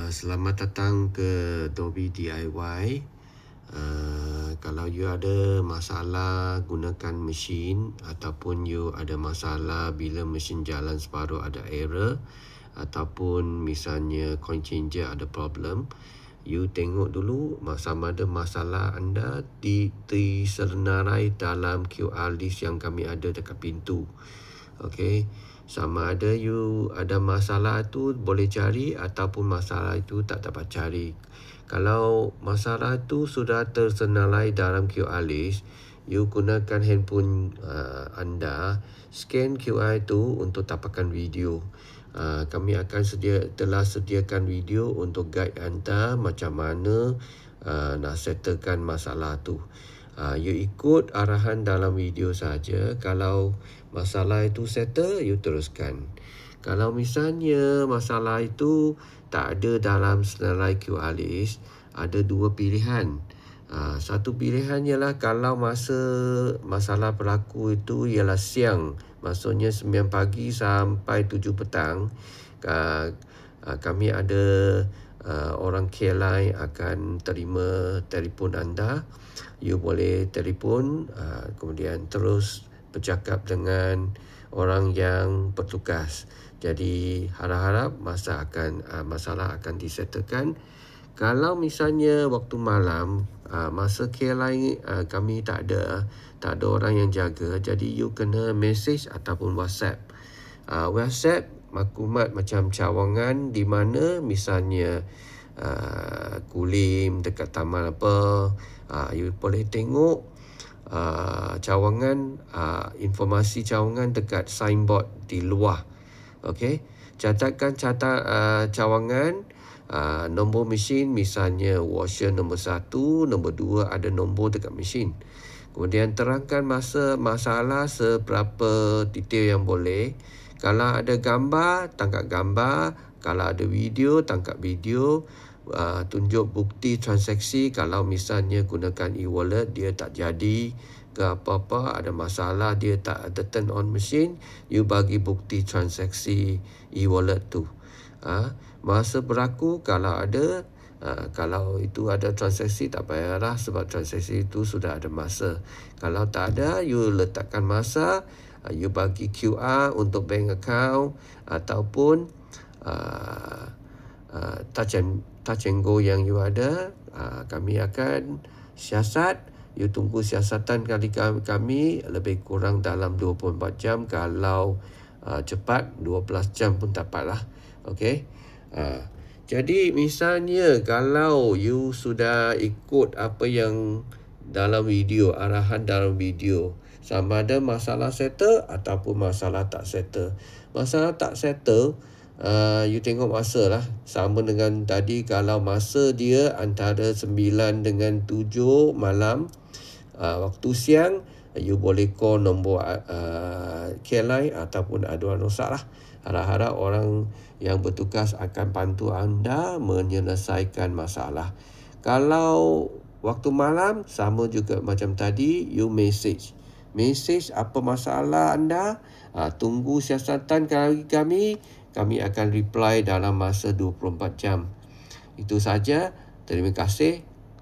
Selamat datang ke Adobe DIY. Kalau you ada masalah gunakan mesin ataupun you ada masalah bila mesin jalan separuh ada error ataupun misalnya coin changer ada problem, you tengok dulu sama ada masalah anda disenarai dalam QR list yang kami ada dekat pintu. Okey, sama ada you ada masalah tu boleh cari ataupun masalah itu tak dapat cari. Kalau masalah itu sudah tersenarai dalam QR list, you gunakan handphone anda, scan QR itu untuk tapakan video. Kami akan telah sediakan video untuk guide anda macam mana nak settlekan masalah tu. You ikut arahan dalam video saja. Kalau masalah itu settle, you teruskan. Kalau misalnya masalah itu tak ada dalam senarai QR list, ada dua pilihan. Satu pilihan ialah kalau masalah berlaku itu ialah siang, maksudnya 9 pagi sampai 7 petang, kami ada orang care line akan terima telefon anda. You boleh telefon, kemudian terus bercakap dengan orang yang bertugas. Jadi harap-harap masalah akan disettlekan. Kalau misalnya waktu malam, masa care line kami tak ada orang yang jaga, jadi you kena message ataupun WhatsApp. WhatsApp maklumat macam cawangan di mana misalnya Kulim dekat taman apa, you boleh tengok cawangan, informasi cawangan dekat signboard di luar. Okey, catatkan cawangan, nombor mesin, misalnya washer nombor 1, nombor 2 ada nombor dekat mesin. Kemudian terangkan masalah seberapa detail yang boleh. Kalau ada gambar, tangkap gambar. Kalau ada video, tangkap video. Tunjuk bukti transaksi. Kalau misalnya gunakan e-wallet, dia tak jadi ke apa-apa, ada masalah, dia tak ada turn on mesin, you bagi bukti transaksi e-wallet tu. Masa berlaku kalau ada, kalau itu ada transaksi tak payahlah sebab transaksi itu sudah ada masa. Kalau tak ada, you letakkan masa, you bagi QR untuk bank account ataupun touch and go yang you ada. Kami akan siasat. You tunggu siasatan kami lebih kurang dalam 24 jam. Kalau cepat 12 jam pun dapatlah. Okey. Jadi misalnya kalau you sudah ikut apa yang dalam video, arahan dalam video, sama ada masalah settle ataupun masalah tak settle. Masalah tak settle, you tengok masa lah. Sama dengan tadi, kalau masa dia antara 9 dengan 7 malam, waktu siang, you boleh call nombor care line ataupun aduan rosak lah. Harap-harap orang yang bertugas akan bantu anda menyelesaikan masalah. Kalau waktu malam, sama juga macam tadi, you message apa masalah anda. Tunggu siasatan kami akan reply dalam masa 24 jam. Itu saja. Terima kasih.